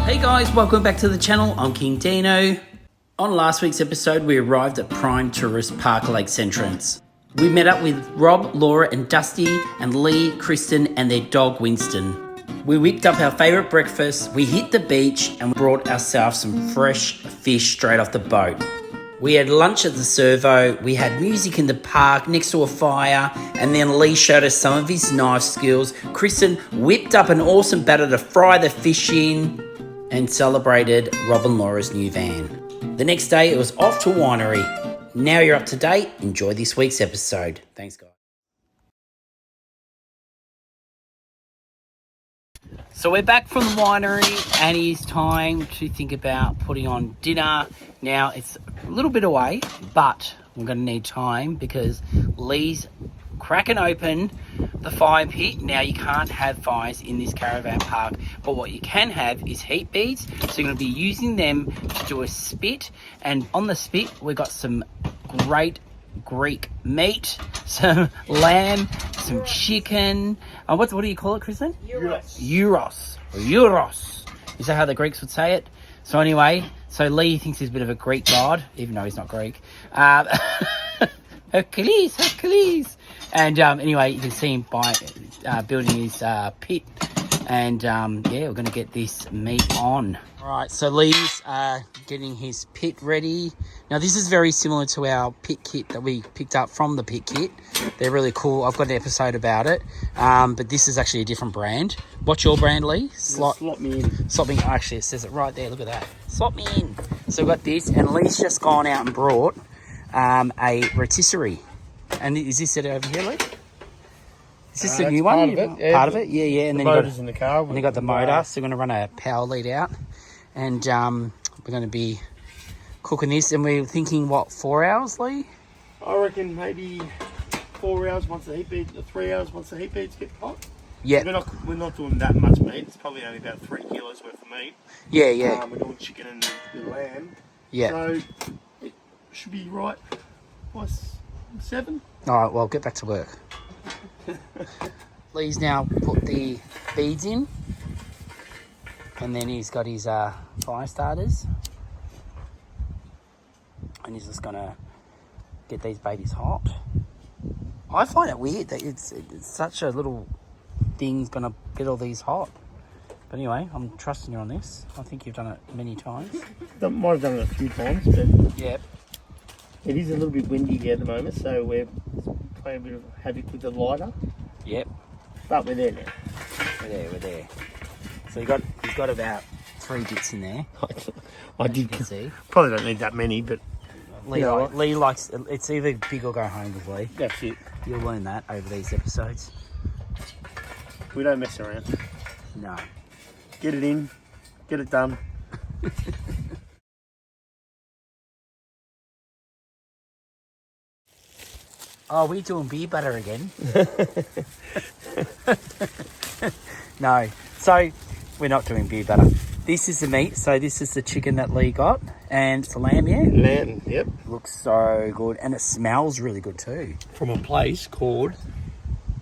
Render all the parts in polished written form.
Hey guys, welcome back to the channel. I'm King Dino. On last week's episode, we arrived at Prime Tourist Park Lakes entrance. We met up with Rob, Laura and Dusty and Leigh, Kristin and their dog Winston. We whipped up our favourite breakfast, we hit the beach and brought ourselves some fresh fish straight off the boat. We had lunch at the servo, we had music in the park next to a fire, and then Leigh showed us some of his knife skills. Kristin whipped up an awesome batter to fry the fish in and celebrated Rob and Laura's new van. The next day it was off to a winery. Now you're up to date, enjoy this week's episode. Thanks guys. So we're back from the winery and it's time to think about putting on dinner. Now it's a little bit away, but we're going to need time because Leigh's cracking open the fire pit. Now you can't have fires in this caravan park, but what you can have is heat beads. So you're going to be using them to do a spit, and on the spit we've got some great Greek meat, some lamb, some chicken. What do you call it, Kristin? Euros. Is that how the Greeks would say it? So anyway, so Leigh thinks he's a bit of a Greek god, even though he's not Greek. Hercules. And anyway, you can see him by building his pit. And yeah, we're going to get this meat on. All right, so Leigh's getting his pit ready. Now this is very similar to our pit kit that we picked up from the pit kit. They're really cool. I've got an episode about it. But this is actually a different brand. What's your brand, Leigh? Slot me in. Slot me in. Actually, it says it right there. Look at that. Slot me in. So we've got this, and Leigh's just gone out and brought a rotisserie. And is this it over here, Leigh? Is this the new one? Part of it? Yeah. And then motor's in the car. And you got the motor, so we're going to run a power lead out. And we're going to be cooking this. And we're thinking, what, 4 hours, Leigh? I reckon maybe 4 hours once the heat beads, 3 hours once the heat beads get hot. Yeah. We're not doing that much meat. It's probably only about 3 kilos worth of meat. Yeah. We're doing chicken and the lamb. Yeah. So it should be right by 7. All right, well, get back to work. Leigh's now put the beads in, and then he's got his fire starters, and he's just gonna get these babies hot. I find it weird that it's such a little thing's gonna get all these hot. But anyway, I'm trusting you on this. I think you've done it many times. Might have done it a few times, but yep. It is a little bit windy here at the moment, so we're playing a bit of havoc with the lighter. Yep. But we're there now. We're there. So you've got about 3 bits in there. I did see. Probably don't need that many, but Leigh likes, it's either big or go home with Leigh. That's it. You'll learn that over these episodes. We don't mess around. No. Get it in, get it done. Oh, we're doing beer butter again. No, so we're not doing beer butter. This is the meat. So this is the chicken that Leigh got, and it's a lamb, yeah? Lamb, yep. Looks so good, and it smells really good too. From a place called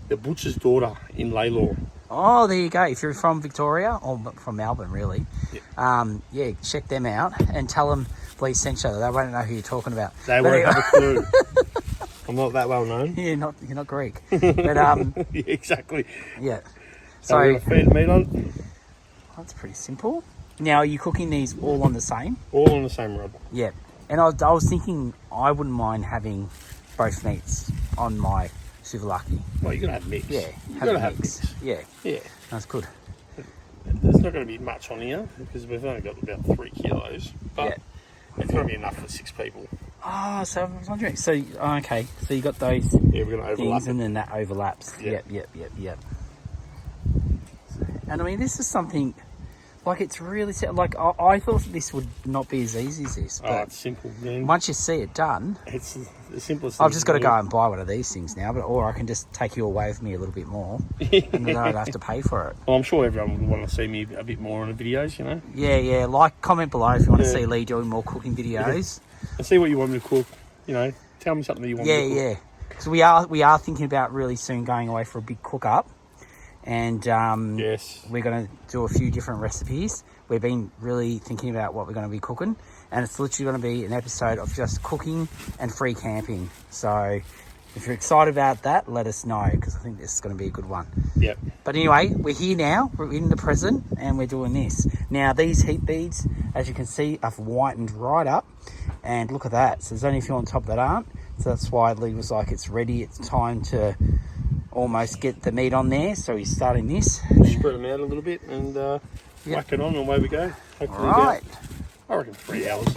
The Butcher's Daughter in Laylaw. Oh, there you go. If you're from Victoria, or from Melbourne, really, yep. Yeah, check them out and tell them Leigh sent you. They won't know who you're talking about. They won't have a clue. I'm not that well known. Yeah, you're not Greek. But yeah, exactly. Yeah. So we're gonna feed meat on. That's pretty simple. Now, are you cooking these all on the same? All on the same rod. Yeah. And I was thinking I wouldn't mind having both meats on my souvlaki. Well, you're gonna have mix. Yeah. You've got to have mix. Yeah. Yeah. That's good. There's not going to be much on here because we've only got about 3 kilos, but it's going to be enough for 6 people. Oh, so I was wondering. So, okay. So you got those we're going to overlap things, and then that overlaps. Yep. And I mean, this is something, like, it's really, like, I thought this would not be as easy as this. But it's simple, man. Once you see it done, it's the simplest thing. I've just got to go and buy one of these things now, or I can just take you away with me a little bit more, and then I don't have to pay for it. Well, I'm sure everyone would want to see me a bit more on the videos, you know? Yeah. Like, comment below if you want to see Leigh doing more cooking videos. And see what you want me to cook, you know? Tell me something that you want me to cook. Yeah. Because we are thinking about really soon going away for a big cook-up. and Yes. we're going to do a few different recipes. We've been really thinking about what we're going to be cooking, and it's literally going to be an episode of just cooking and free camping. So if you're excited about that, let us know, because I think this is going to be a good one. Yep. But anyway, we're here now, we're in the present, and we're doing this. Now, these heat beads, as you can see, have whitened right up, and look at that. So there's only a few on top that aren't, so that's why Leigh was like, it's ready, it's time to almost get the meat on there. So he's starting this. Spread them out a little bit and whack it on, and away we go. Hopefully Right. I reckon 3 hours.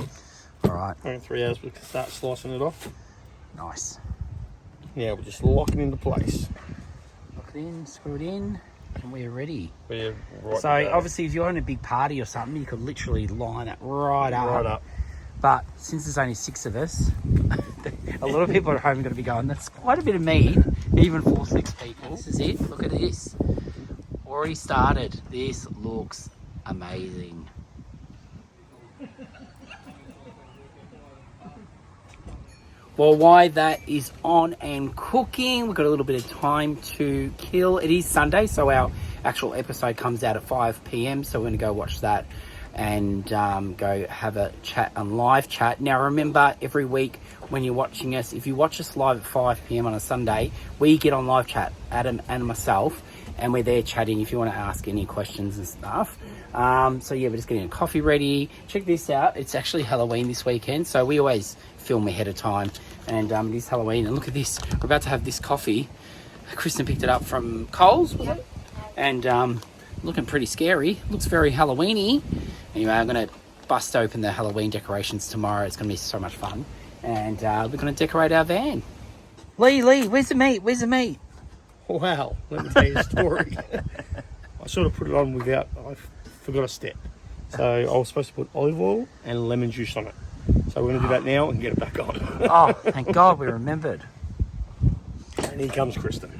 All right. I reckon 3 hours we can start slicing it off. Nice. Yeah, we'll just lock it into place. Lock it in, screw it in, and we're ready. We're right So obviously, if you're in a big party or something, you could literally line it right up. Right up. But since there's only 6 of us, a lot of people at home are going to be going, that's quite a bit of meat, even for 6 people. This is it. Look at this. Already started. This looks amazing. Well, while that is on and cooking, we've got a little bit of time to kill. It is Sunday, so our actual episode comes out at 5 p.m, so we're going to go watch that and go have a chat on live chat. Now, remember, every week when you're watching us, if you watch us live at 5 p.m. on a Sunday, we get on live chat, Adam and myself, and we're there chatting if you want to ask any questions and stuff. So yeah, we're just getting a coffee ready. Check this out. It's actually Halloween this weekend, so we always film ahead of time, and it is Halloween. And look at this. We're about to have this coffee. Kristin picked it up from Coles, was it? And looking pretty scary. Looks very Halloween-y. Anyway, I'm going to bust open the Halloween decorations tomorrow. It's going to be so much fun. And we're going to decorate our van. Leigh, where's the meat? Where's the meat? Wow, let me tell you a story. I sort of put it on without, I forgot a step. So I was supposed to put olive oil and lemon juice on it. So we're going to do that now and get it back on. Oh, thank God we remembered. And here comes Kristin.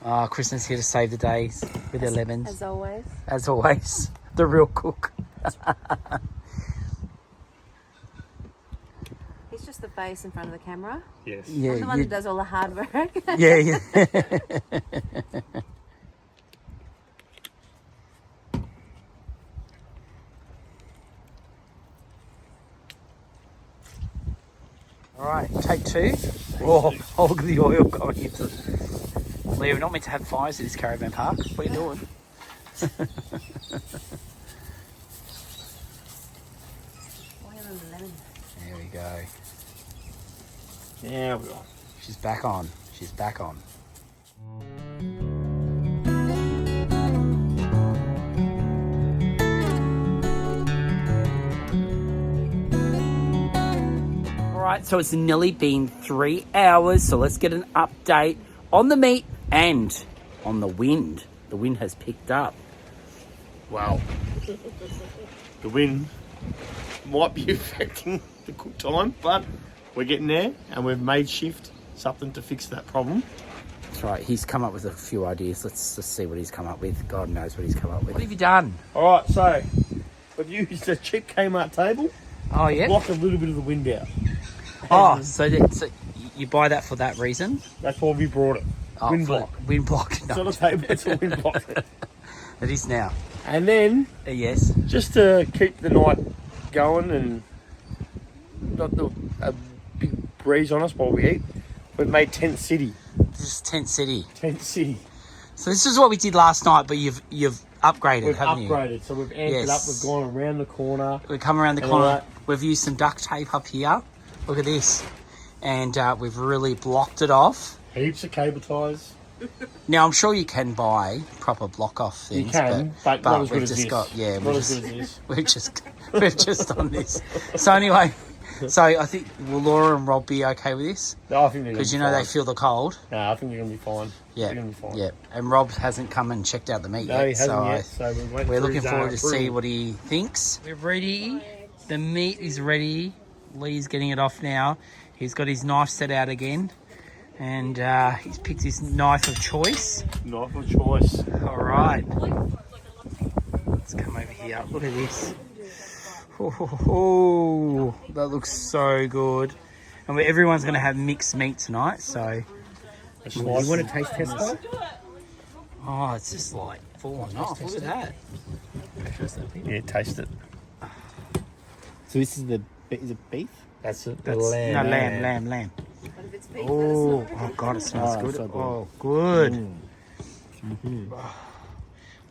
Oh, Kristin's here to save the day with her lemons. As always. As always, the real cook. He's just the face in front of the camera. Yes. Yeah, I'm the one that does all the hard work. yeah. All right, take 2. Oh, look at the oil going into it. Leigh, we're not meant to have fires at this caravan park. What are you doing? Oil and lemon. There we go. Yeah, we are. She's back on. She's back on. Alright, so it's nearly been 3 hours, so let's get an update on the meat and on the wind. The wind has picked up. Wow. The wind might be affecting the cook time, but we're getting there, and we've made shift something to fix that problem. That's right, he's come up with a few ideas. Let's just see what he's come up with. God knows what he's come up with. What have you done? All right, so we've used a cheap Kmart table. Oh, yeah? Block a little bit of the wind out. Oh, so you buy that for that reason? That's why we brought it. Oh, Wind block. Wind block. It's No. not a table, it's a wind block. It is now. And then, Yes. just to keep the night going and not a big breeze on us while we eat, we've made Tent City. This is Tent City. Tent City. So this is what we did last night, but you've upgraded, We've haven't upgraded, so we've amped it up. Yes. We've gone around the corner. you? We've come around the And corner. all that. We've used some duct tape up here. Look at this. And we've really blocked it off. Heaps of cable ties. Now, I'm sure you can buy proper block off things. You can, but not as good we've as just this. got, yeah, Not as good as this. we've just done this. So anyway, so I think, will Laura and Rob be okay with this? No, I think they're Because, going to be they fine. feel the cold. No, I think they're going to be fine. Yeah, They're going to be fine. yeah. And Rob hasn't come and checked out the meat No, yet. he hasn't so yet, so we're waiting we're for looking his, forward to see approval. what he thinks. We're ready. The meat is ready. Leigh's getting it off now. He's got his knife set out again. And he's picked his knife of choice. Knife of choice. All right. Let's come over here. Look at this. Oh, that looks so good. And everyone's going to have mixed meat tonight, so... You want to taste test that? Oh, it's just like falling off. Look at that. Yeah, taste it. So this is is it beef? That's it. That's lamb. no lamb. But if it's beef, Oh, oh God, it smells Oh, good. so good. Oh, good.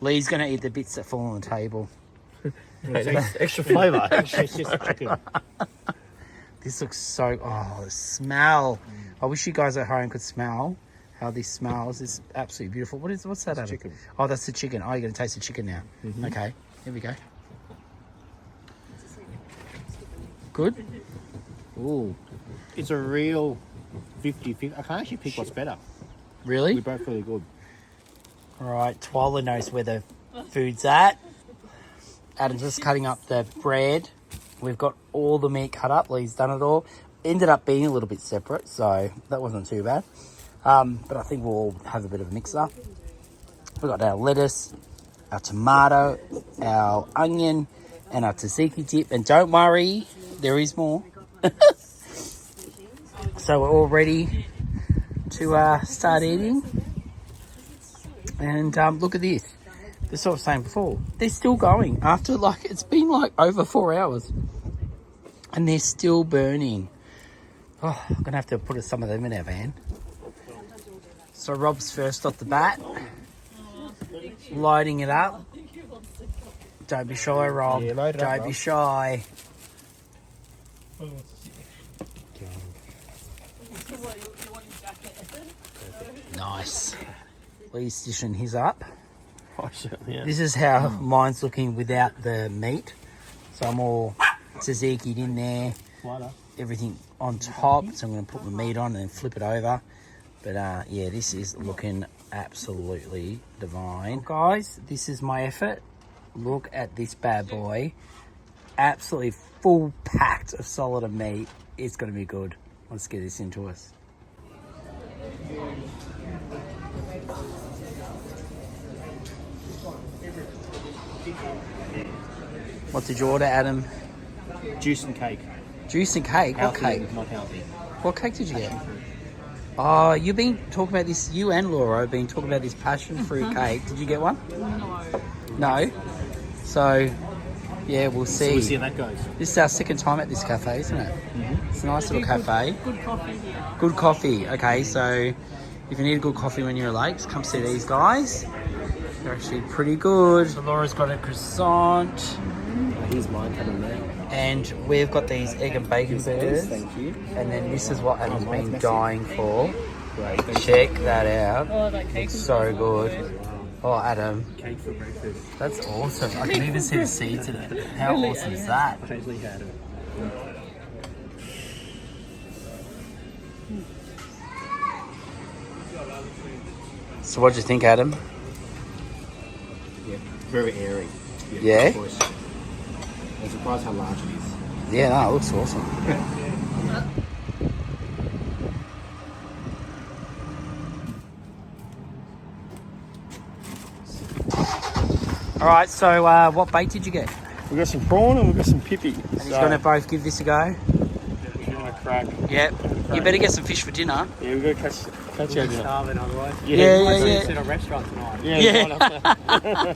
Lee's gonna eat the bits that fall on the table. Extra flavour. It's just chicken. This looks so. Oh, the smell! I wish you guys at home could smell how this smells. It's absolutely beautiful. What's that? Adam? Chicken. Oh, that's the chicken. Oh, you're gonna taste the chicken now. Okay, here we go. Good. Ooh. It's a real 50-50. I can't actually pick what's better. Really? We're both really good. All right, Twyla knows where the food's at. Adam's just cutting up the bread. We've got all the meat cut up. Lee's done it all. Ended up being a little bit separate, so that wasn't too bad. But I think we'll have a bit of a mix up. We've got our lettuce, our tomato, our onion, and our tzatziki dip. And don't worry, there is more. So we're all ready to start eating. And look at this. This is what I was saying before. They're still going after it's been like over 4 hours. And they're still burning. Oh, I'm going to have to put some of them in our van. So Rob's first off the bat. Lighting it up. Don't be shy, Rob. Yeah, load it up, Don't be shy. Nice. Lee's dishing his up. I certainly am. This is how mine's looking without the meat. So I'm all tzatziki'd in there. Everything on top. So I'm going to put my meat on and then flip it over. But yeah, this is looking absolutely divine. Guys, this is my effort. Look at this bad boy. Absolutely full packed of solid of meat. It's going to be good. Let's get this into us. What did you order, Adam? Juice and cake. Juice and cake? What Healthy, cake? not healthy. What cake did you get? Oh, you've been talking about this, you and Laura have been talking about this passion fruit cake. Did you get one? No? So, yeah, we'll see. So we'll see how that goes. This is our second time at this cafe, isn't it? It's a nice little cafe. Good coffee here. Good coffee. Okay, so if you need a good coffee when you're at Lakes, come see these guys. They're actually pretty good. So Laura's got a croissant. Here's mine coming now. And we've got these egg and bacon burgers. Thank you. And then this is what Adam's been dying for. Great. Check that out. Oh, that cake It's was so good. Oh, Adam, Cake for breakfast. that's awesome. I can even see the seeds in it. How awesome is that? Totally had it. So what do you think, Adam? Yeah, very airy. Yeah? Of course. I'm surprised how large it is. Yeah, no, it looks awesome. All right, so what bait did you get? We've got some prawn and we've got some pippy. And he's going to both give this a go? Give it a crack. Yep. You better get some fish for dinner. Yeah, we've got to catch our dinner. Starving otherwise. Yeah. At a restaurant tonight. Yeah.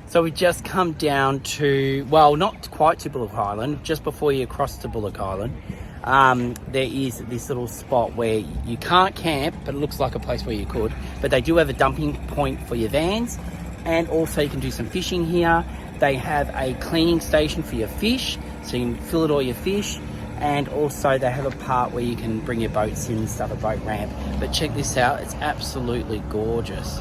So we just come down to, well, not quite to Bullock Island, just before you cross to Bullock Island. There is this little spot where you can't camp, but it looks like a place where you could. But they do have a dumping point for your vans, and also you can do some fishing here. They have a cleaning station for your fish, so you can fillet all your fish. And also they have a part where you can bring your boats in and stuff, a boat ramp. But check this out, it's absolutely gorgeous.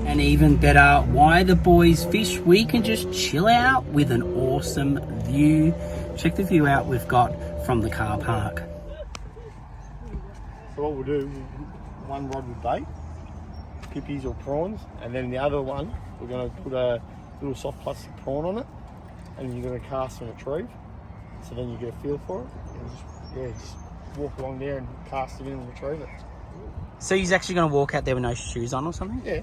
And even better, why the boys fish? We can just chill out with an awesome view. Check the view out we've got from the car park. So what we'll do, one rod with bait, pippies or prawns, and then the other one, we're going to put a little soft plastic prawn on it, and you're going to cast and retrieve. So then you get a feel for it, and just walk along there and cast it in and retrieve it. So he's actually going to walk out there with no shoes on or something? Yeah.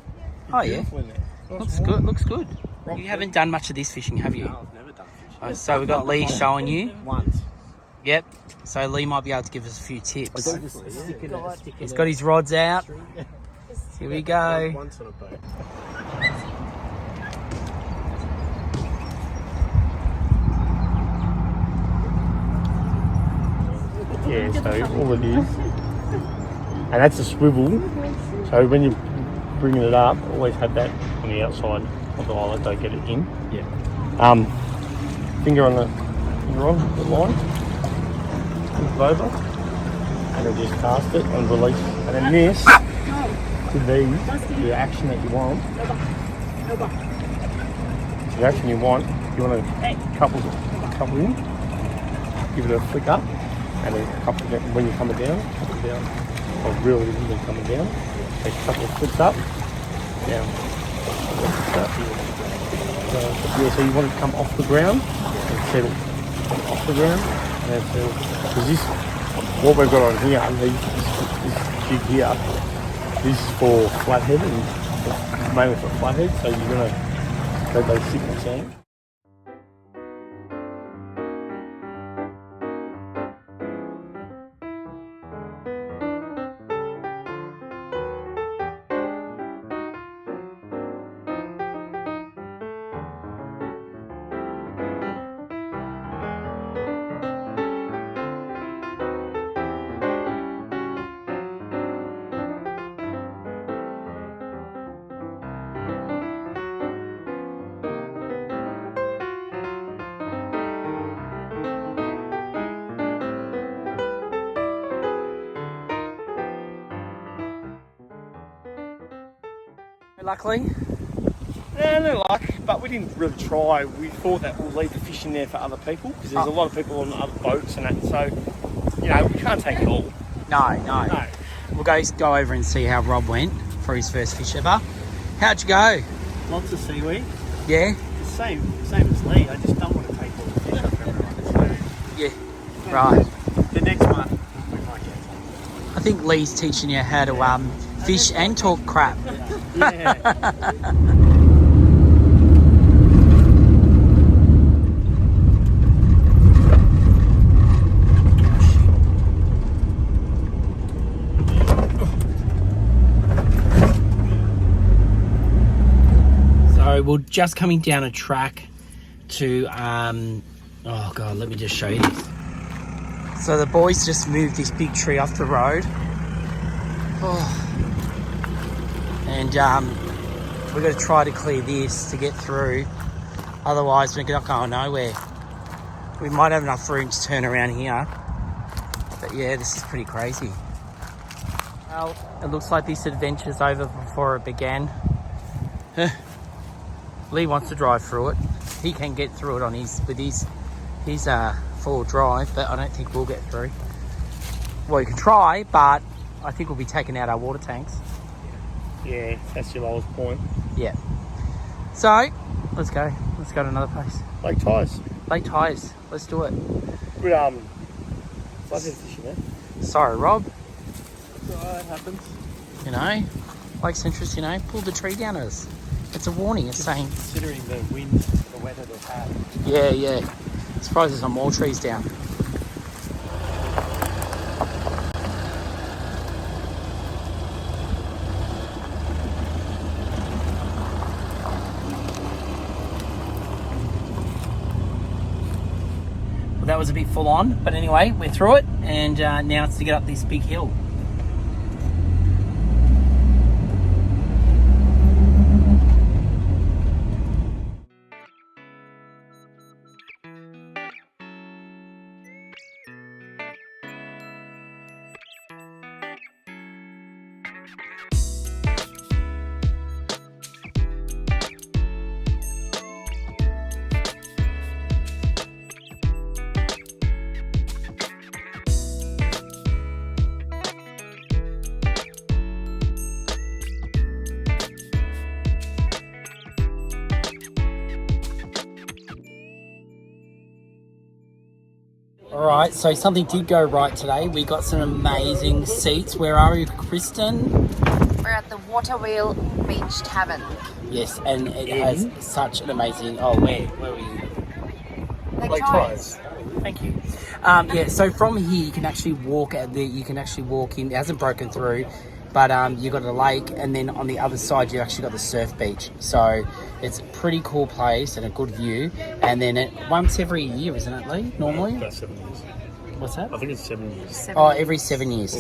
Oh yeah, Beautiful in there. Nice looks and warm. good. Looks good. Rock You haven't done much of this fishing, have you? No, I've never done fishing. Oh, so we've got Leigh showing you. Once. Yep. So Leigh might be able to give us a few tips. Yeah. He's got his rods out. Here we go. Once on a boat. Yeah, so all it is, and that's a swivel. So when you're bringing it up, always have that on the outside of the eyelet. Don't get it in. Yeah. Finger on the line, flip it over, and then just cast it and release. And then this could be the action that you want. The action you want to couple in, give it a flick up, and then couple it when you're coming down, couple it down. Or really when you're coming down, take a couple of flicks up, down. So you want it to come off the ground and settle. Off the ground and then settle. Because this, what we've got on here, this jig here, this is for flathead and it's mainly for flathead, so you're going to let those sit in the sand. Luckily. Yeah, no luck, but we didn't really try. We thought that we'll leave the fish in there for other people because there's a lot of people on other boats and that. So, we can't take it all. No. We'll go over and see how Rob went for his first fish ever. How'd you go? Lots of seaweed. Yeah? Same as Leigh. I just don't want to take all the fish off everyone. So Yeah. Right. the next one, we might get some. I think Leigh's teaching you how to fish and talk crap. Yeah. So we're just coming down a track to oh god, let me just show you this. So the boys just moved this big tree off the road. And we're going to try to clear this to get through, otherwise we're not going nowhere. We might have enough room to turn around here, but yeah, this is pretty crazy. Well, it looks like this adventure's over before it began. Leigh wants to drive through it. He can get through it on his full drive, but I don't think we'll get through. Well, you can try, but I think we'll be taking out our water tanks. Yeah, that's your lowest point. Yeah. So, let's go. Let's go to another place. Lake Tyres. Lake Tyres. Let's do it. Good, flathead fishing, man. Sorry, Rob. It happens. You know, Lake Centris, pulled the tree down at us. It's a warning. It's saying... Considering the wind, the weather they've had. Yeah. Surprised there's not more trees down. Well, that was a bit full on, but anyway, we're through it, and now it's to get up this big hill. Alright, so something did go right today. We got some amazing seats. Where are you, Kristin? We're at the Water Wheel Beach Tavern. Yes, and it has such an amazing. Oh, where were you? Lake Tyers. Thank you. Yeah, so from here you can actually walk you can actually walk in. It hasn't broken through, but you've got a lake, and then on the other side you actually got the surf beach. So it's a pretty cool place and a good view. And then once every year, isn't it, Leigh? Normally? About 7 years. What's that? I think it's 7 years. Every 7 years.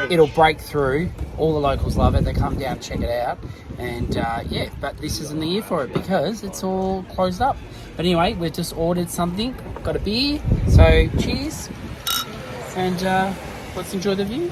It'll break through. All the locals love it. They come down, check it out. And yeah, but this isn't the year for it because it's all closed up. But anyway, we've just ordered something, got a beer. So cheers. And let's enjoy the view.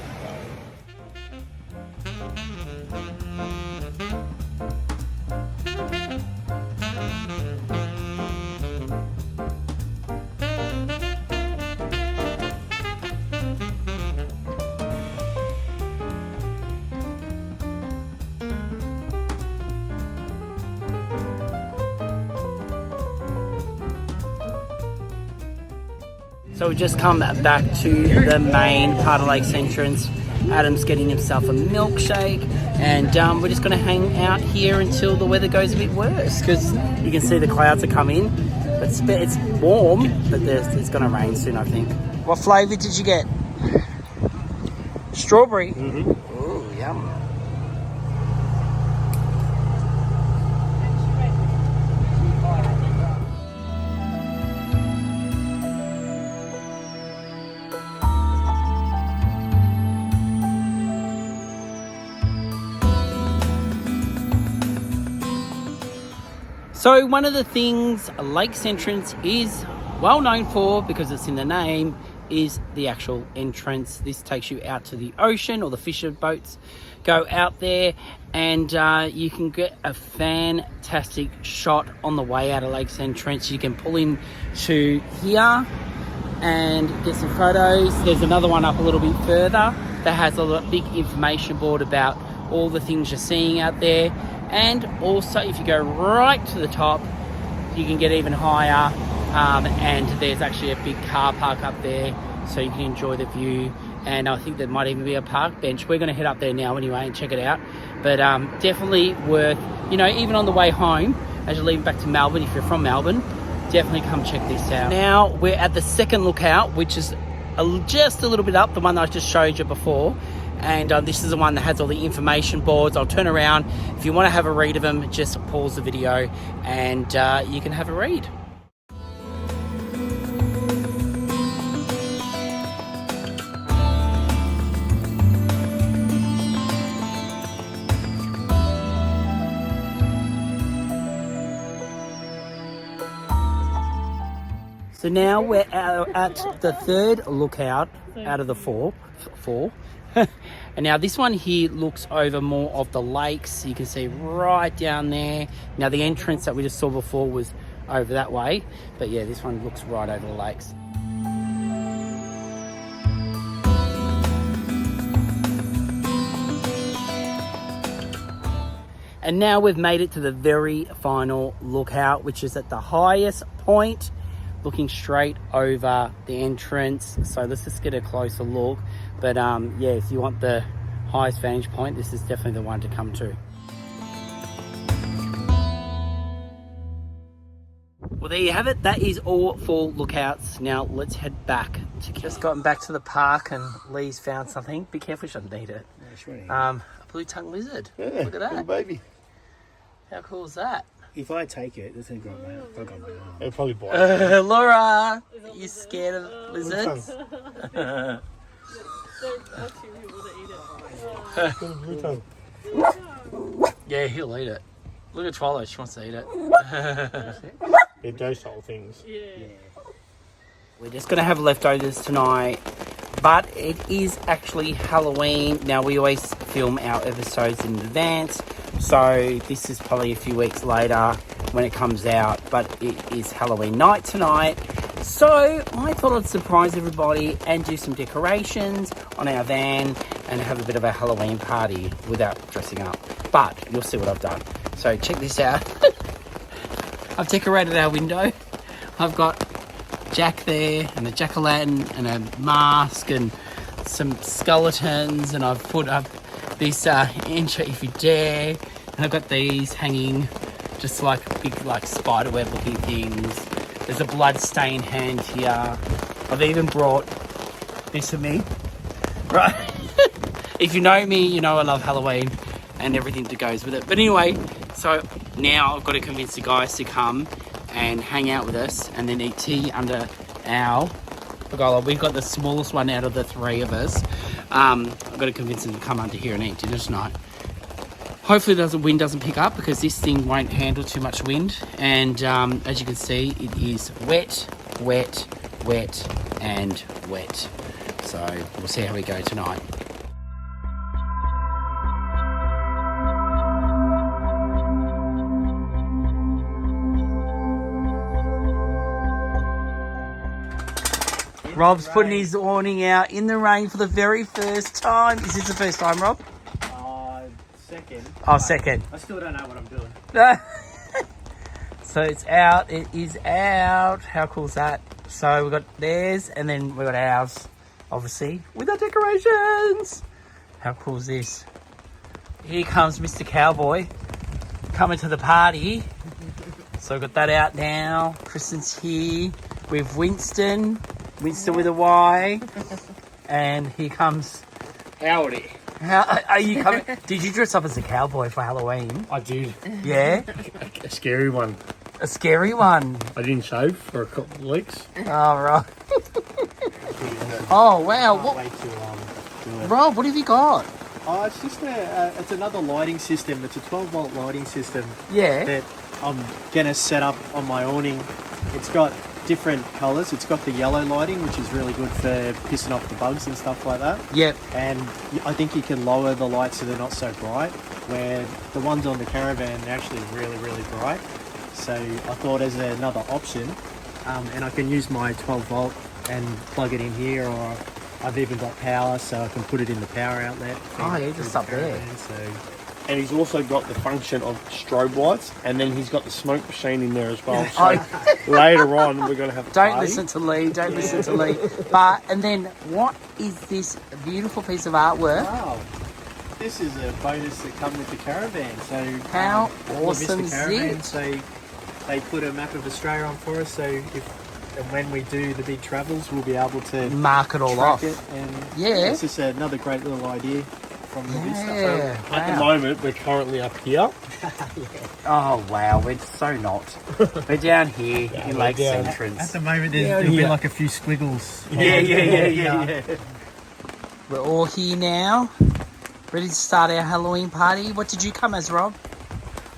So we've just come back to the main part of Lake's entrance. Adam's getting himself a milkshake, and we're just going to hang out here until the weather goes a bit worse, because you can see the clouds are coming. But it's warm, but it's going to rain soon, I think. What flavour did you get? Strawberry? Mm-hmm. Ooh, yum. So one of the things Lake's entrance is well known for, because it's in the name, is the actual entrance. This takes you out to the ocean, or the fisher boats go out there, and you can get a fantastic shot on the way out of Lake's entrance. You can pull in to here and get some photos. There's another one up a little bit further that has a big information board about all the things you're seeing out there. And also, if you go right to the top, you can get even higher, and there's actually a big car park up there, so you can enjoy the view. And I think there might even be a park bench. We're going to head up there now anyway and check it out. But definitely worth, even on the way home, as you're leaving back to Melbourne, if you're from Melbourne, definitely come check this out. Now we're at the second lookout, which is just a little bit up, the one that I just showed you before. And this is the one that has all the information boards. I'll turn around. If you want to have a read of them, just pause the video and you can have a read. So now we're at the third lookout out of the four. And now this one here looks over more of the lakes. You can see right down there. Now the entrance that we just saw before was over that way, but yeah, this one looks right over the lakes. And now we've made it to the very final lookout, which is at the highest point, looking straight over the entrance. So let's just get a closer look. But yeah, if you want the highest vantage point, this is definitely the one to come to. Well, there you have it. That is all 4 lookouts. Now let's head back. Just gotten back to the park and Leigh's found something. Be careful, you shouldn't eat it. A blue-tongued lizard. Yeah, look at that. little baby. How cool is that? If I take it, it's going to go on my arm. It'll probably bite. Laura, you scared of lizards? Blue tongue. Yeah, he'll eat it. Look at Twilight, she wants to eat it. They're docile things. Yeah. We're just going to have leftovers tonight, but it is actually Halloween. Now, we always film our episodes in advance, so this is probably a few weeks later when it comes out, but it is Halloween night tonight. So I thought I'd surprise everybody and do some decorations on our van and have a bit of a Halloween party without dressing up. But you'll see what I've done. So check this out. I've decorated our window. I've got Jack there and a jack-o'-lantern and a mask and some skeletons, and I've put up this Enter If You Dare, and I've got these hanging just like big like spider web looking things. There's a blood stain hand here. I've even brought this with me, right? If you know me, you know I love Halloween and everything that goes with it. But anyway, so now I've got to convince the guys to come and hang out with us and then eat tea under our pergola. We've got the smallest one out of the three of us. I've got to convince them to come under here and eat dinner tonight. Hopefully the wind doesn't pick up because this thing won't handle too much wind. And as you can see, it is wet, wet, wet and wet. So we'll see how we go tonight. Rob's putting his awning out in the rain for the very first time. Is this the first time, Rob? Second. Oh, second. I still don't know what I'm doing. So it's out. It is out. How cool is that? So we've got theirs and then we've got ours, obviously, with our decorations. How cool is this? Here comes Mr. Cowboy coming to the party. So we've got that out now. Kristen's here with Winston with a Y. And here comes Howdy. How are you coming? Did you dress up as a cowboy for Halloween? I did. Yeah? A scary one. A scary one. I didn't shave for a couple of weeks. Oh, right. Oh, wow. Can't What, wait to do it. Rob, what have you got? Oh, it's just it's another lighting system. It's a 12-volt lighting system Yeah. that I'm gonna set up on my awning. It's got different colours. It's got the yellow lighting, which is really good for pissing off the bugs and stuff like that. Yep. And I think you can lower the lights so they're not so bright, where the ones on the Caravan are actually really, really bright. So I thought as another option, and I can use my 12-volt and plug it in here, or I've even got power, so I can put it in the power outlet. Oh, yeah, just up there. So And he's also got the function of strobe lights, and then he's got the smoke machine in there as well. So Oh. later on, we're going to have a Don't party. listen to Leigh. Don't listen to Leigh. But, and then, what is this beautiful piece of artwork? wow, this is a bonus that come with the Caravan. So How all of awesome Vista is Caravan, it? So they put a map of Australia on for us. So if and when we do the big travels, we'll be able to Mark it all track off. it. And Yeah. it's just another great little idea from the Vista. Yeah. At the Wow. moment, we're currently up here. Oh, wow. We're so not. We're down here in we're Lakes down. Entrance. At the moment, Yeah, there'll be yeah. like a few squiggles. Yeah. We're all here now, ready to start our Halloween party. What did you come as, Rob?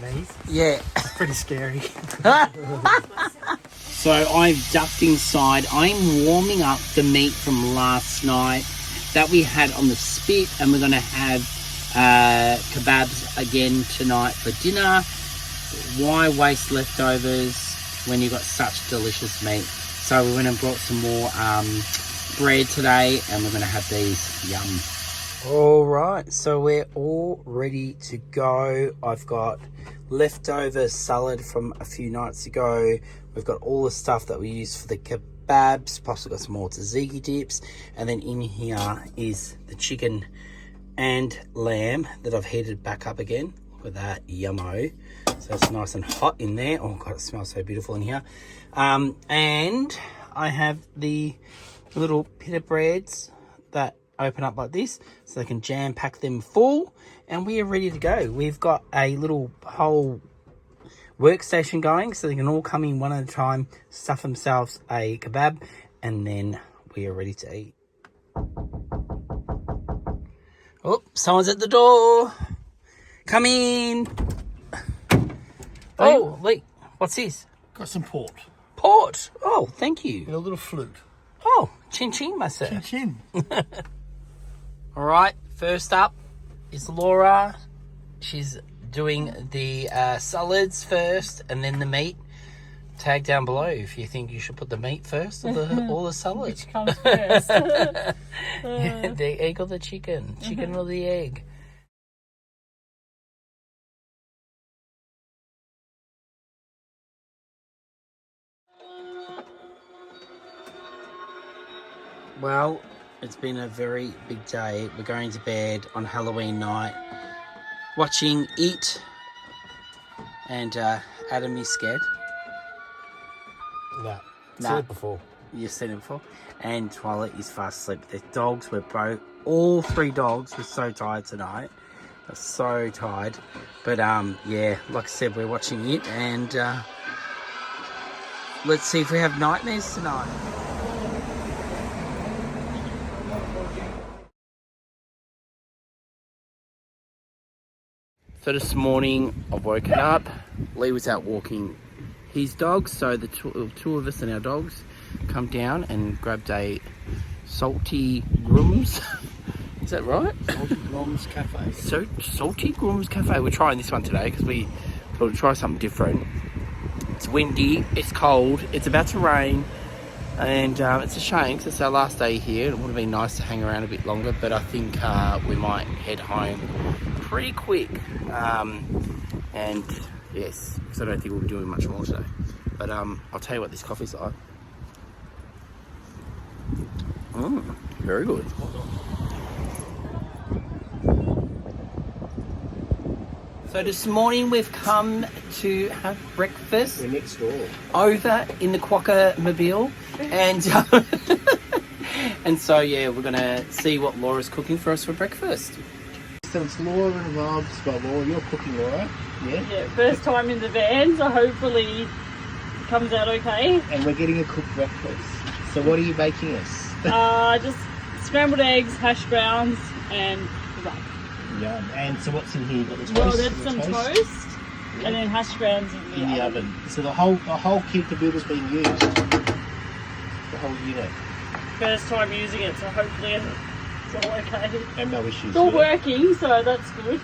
Me? Yeah. Pretty scary. So I've ducked inside. I'm warming up the meat from last night that we had on the spit, and we're going to have kebabs again tonight for dinner. Why waste leftovers when you've got such delicious meat? So we went and brought some more bread today, and we're going to have these. Yum. All right, so we're all ready to go. I've got leftover salad from a few nights ago. We've got all the stuff that we use for the kebabs, plus we've got some more tzatziki dips, and then in here is the chicken and lamb that I've heated back up again. Look at that, yummo. So it's nice and hot in there. Oh god, it smells so beautiful in here. And I have the little pita breads that open up like this, so they can jam pack them full, and we are ready to go. We've got a little whole workstation going, so they can all come in one at a time, stuff themselves a kebab, and then we are ready to eat. Oh, someone's at the door. Come in. Oh, Leigh, what's this? Got some port Port. Oh, thank you. in a little flute. Oh, chin chin, my sir. Chin. All right, first up is Laura. She's doing the salads first and then the meat. Tag down below if you think you should put the meat first or the salad. Which comes first? The egg or the chicken? Chicken or the egg? Well, It's been a very big day. We're going to bed on Halloween night, watching It, and Adam is scared. Nah. Nah. Seen it before. You've seen it before. And Twilight is fast asleep. The dogs were broke. All 3 dogs were so tired tonight. They're so tired. But yeah, like I said, we're watching It, and let's see if we have nightmares tonight. So this morning I've woken up. Leigh was out walking his dogs, so the two of us and our dogs come down and grabbed a salty grums. Is that right? Salty Grums Cafe. So salty grums cafe. We're trying this one today because we thought we'd try something different. It's windy, it's cold, it's about to rain, and it's a shame because it's our last day here. It would have been nice to hang around a bit longer, but I think we might head home pretty quick. And yes, because I don't think we'll be doing much more today. But I'll tell you what this coffee's like. Very good. So this morning we've come to have breakfast. We're next door. Over in the Merimbula, and and so yeah, we're gonna see what Laura's cooking for us for breakfast. So it's Laura and Rob's, but Laura, you're cooking, Laura. Yeah? Yeah, first time in the van, so hopefully it comes out okay. And we're getting a cooked breakfast. So what are you baking us? Just scrambled eggs, hash browns, and kebab. Yum. And so what's in here? Got the toast? Well, that's some toast, and then hash browns In the oven. So the whole kit to build is being used. The whole unit. First time using it, so hopefully it's all okay. And no issues. It's all yeah? working, so that's good.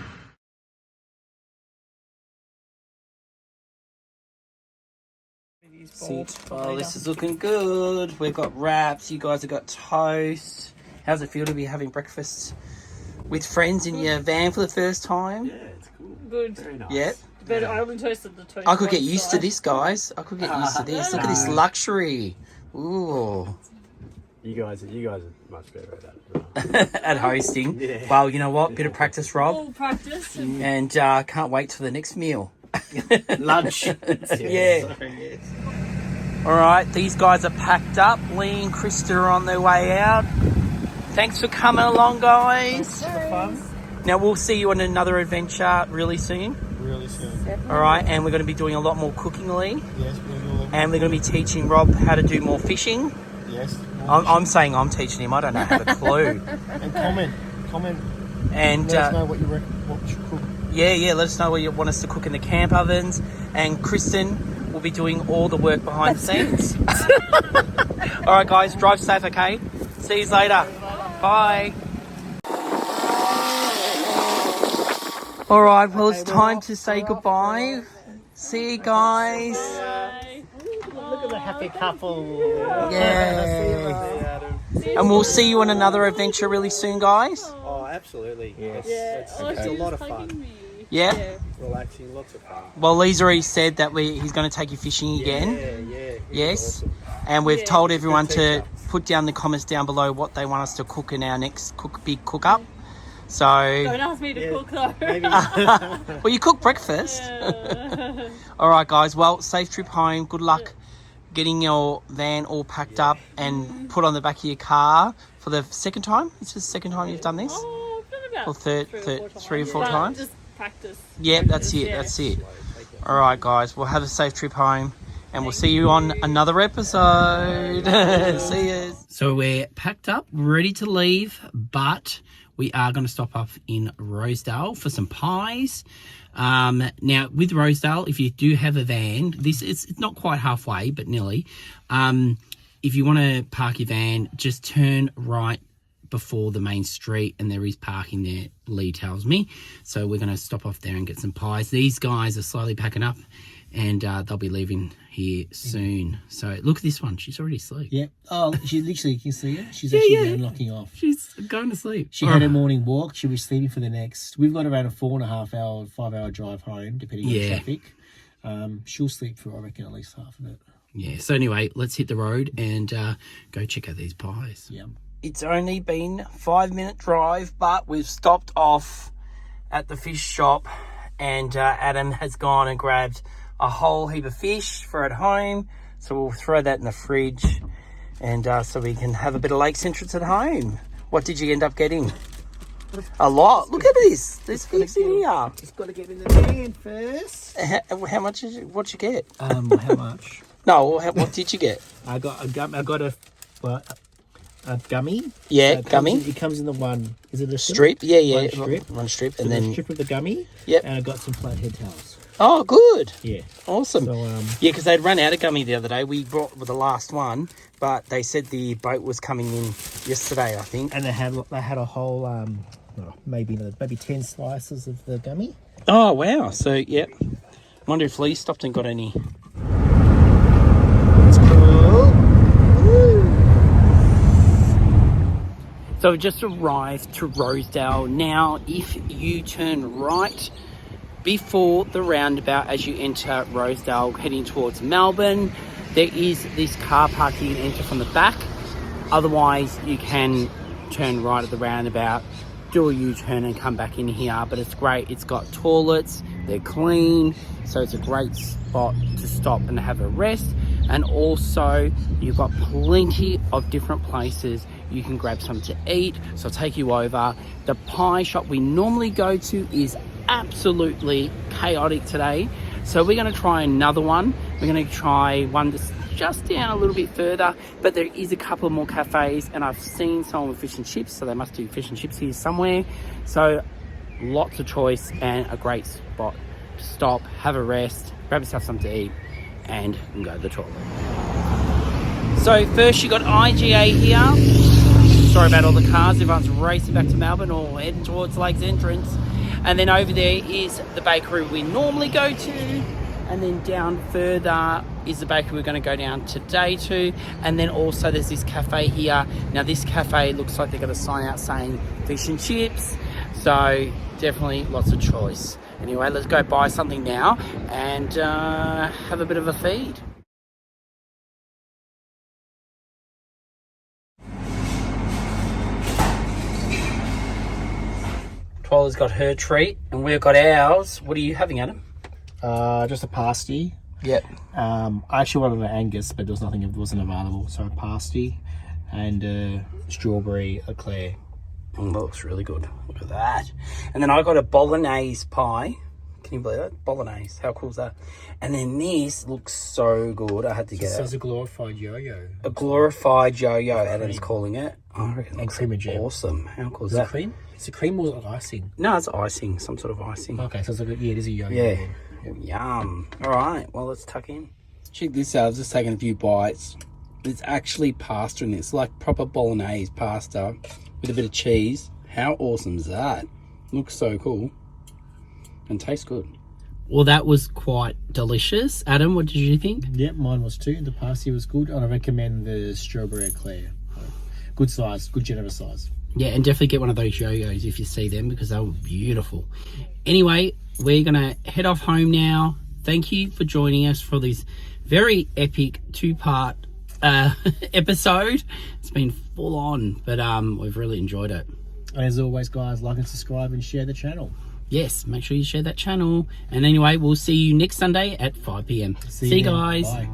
Oh, this is looking good. We've got wraps. You guys have got toast. How's it feel to be having breakfast with friends in your van for the first time? Yeah, it's cool. Good. Very nice. Yeah. But I haven't toasted the toast. I could get one used to side. this, guys. I could get used to this. Look at this luxury. Ooh. You guys are much better at that. At hosting. Yeah. Well, you know what? Bit of practice, Rob. Full practice. And can't wait till the next meal. Lunch. Yeah. All right, these guys are packed up. Leigh and Kristin are on their way out. Thanks for coming along, guys. Now we'll see you on another adventure really soon. Really soon. All right, and we're going to be doing a lot more cooking, Leigh. Yes, we're doing. And we're going to be teaching Rob how to do more fishing. Yes. I'm saying I'm teaching him. I don't know, have a clue. And comment. And Let us know what you should cook. yeah, let us know what you want us to cook in the camp ovens. And Kristin will be doing all the work behind the scenes. All right, guys, drive safe, okay? See you later. Bye. All right, well, it's time to say goodbye. See you guys. Look at the happy couple. Yeah. And we'll see you on another adventure really soon, guys. Oh, absolutely. Yes. It's a lot of fun. Yeah? Relaxing, lots of fun. Well, Leigh's already said that he's going to take you fishing again. Yeah. Yes. Awesome. And we've told everyone to put down the comments down below what they want us to cook in our next big cook-up. So... Don't ask me to cook though. Maybe. Well, you cook breakfast. Yeah. All right, guys. Well, safe trip home. Good luck getting your van all packed up and put on the back of your car for the second time. Is this the second time you've done this? Oh, I've done about Or three or four But times? Just practice. Yeah, that's it. Yeah. That's it. All right, guys. We'll have a safe trip home. And we'll see you on another episode. See you. So we're packed up, ready to leave, but we are going to stop off in Rosedale for some pies. Now, with Rosedale, if you do have a van, it's not quite halfway, but nearly. If you want to park your van, just turn right before the main street, and there is parking there, Leigh tells me. So we're going to stop off there and get some pies. These guys are slowly packing up, and they'll be leaving here soon. So look at this one. She's already asleep. Yeah. Oh, she literally, you can see her. She's actually unlocking off. She's going to sleep. She had her morning walk. She was sleeping for the next. We've got around a 4.5 hour, 5 hour drive home, depending on traffic. She'll sleep for, I reckon, at least half of it. Yeah. So anyway, let's hit the road and go check out these pies. Yeah. It's only been a 5-minute drive, but we've stopped off at the fish shop, and Adam has gone and grabbed a whole heap of fish for at home. So we'll throw that in the fridge, and so we can have a bit of lake entrance at home. What did you end up getting? A lot. Look at this. There's heaps in here. Just got to get in the van first. How much did you? What'd you get? How much? No. What did you get? I got a gum. I got a gummy. Yeah, So gummy. It comes in the one. Is it a Strip. Yeah. One strip. And So then a strip of the gummy. Yep. And I got some flathead towels. Oh, good. Yeah. Awesome. So Yeah, because they'd run out of gummy the other day. We brought the last one, but they said the boat was coming in yesterday, I think. and they had a whole maybe 10 slices of the gummy. Oh, wow. So, yep. Wonder if Leigh stopped and got any. It's cool. So we've just arrived to Rosedale. Now, if you turn right before the roundabout as you enter Rosedale, heading towards Melbourne, there is this car park you can enter from the back. Otherwise, you can turn right at the roundabout, do a U-turn and come back in here. But it's great. It's got toilets. They're clean. So it's a great spot to stop and have a rest. And also, you've got plenty of different places you can grab something to eat. So I'll take you over. The pie shop we normally go to is absolutely chaotic today. So we're going to try another one. We're going to try one that's just down a little bit further. But there is a couple more cafes. And I've seen someone with fish and chips. So they must do fish and chips here somewhere. So lots of choice and a great spot to stop, have a rest, grab yourself something to eat, and go to the toilet. So first you got IGA here. Sorry about all the cars. Everyone's racing back to Melbourne or heading towards Lake's entrance. And then over there is the bakery we normally go to. And then down further is the bakery we're going to go down today to. And then also there's this cafe here. Now this cafe looks like they've got a sign out saying fish and chips. So definitely lots of choice. Anyway, let's go buy something now and have a bit of a feed. Twala's got her treat and we've got ours. What are you having, Adam? Just a pasty. Yep. I actually wanted an Angus, but there was nothing. It wasn't available. So a pasty and strawberry eclair. Oh, that looks really good. Look at that. And then I got a bolognese pie. Can you believe that? Bolognese. How cool is that? And then this looks so good. I had to get it. It's a glorified yo-yo. A glorified yo-yo, Adam's calling it. Oh, I reckon it And looks cream and jam. awesome. How cool is Is it that? cream? It's a cream or icing? No, it's icing. Some sort of icing. Okay, so it's like it is a yo-yo. Yeah. Yum. All right. Well, let's tuck in. Check this out. I've just taken a few bites. It's actually pasta in this. Like proper bolognese pasta with a bit of cheese. How awesome is that? Looks so cool. And tastes good. Well, that was quite delicious. Adam, what did you think? Yep, mine was too. The pasty was good. And I recommend the strawberry eclair. Good size, good generous size. Yeah, and definitely get one of those yo-yos if you see them because they were beautiful. Anyway, we're going to head off home now. Thank you for joining us for this very epic 2-part episode. It's been full on, but we've really enjoyed it. And as always, guys, like and subscribe and share the channel. Yes, make sure you share that channel. And anyway, we'll see you next Sunday at 5 p.m. See you then. guys. Bye.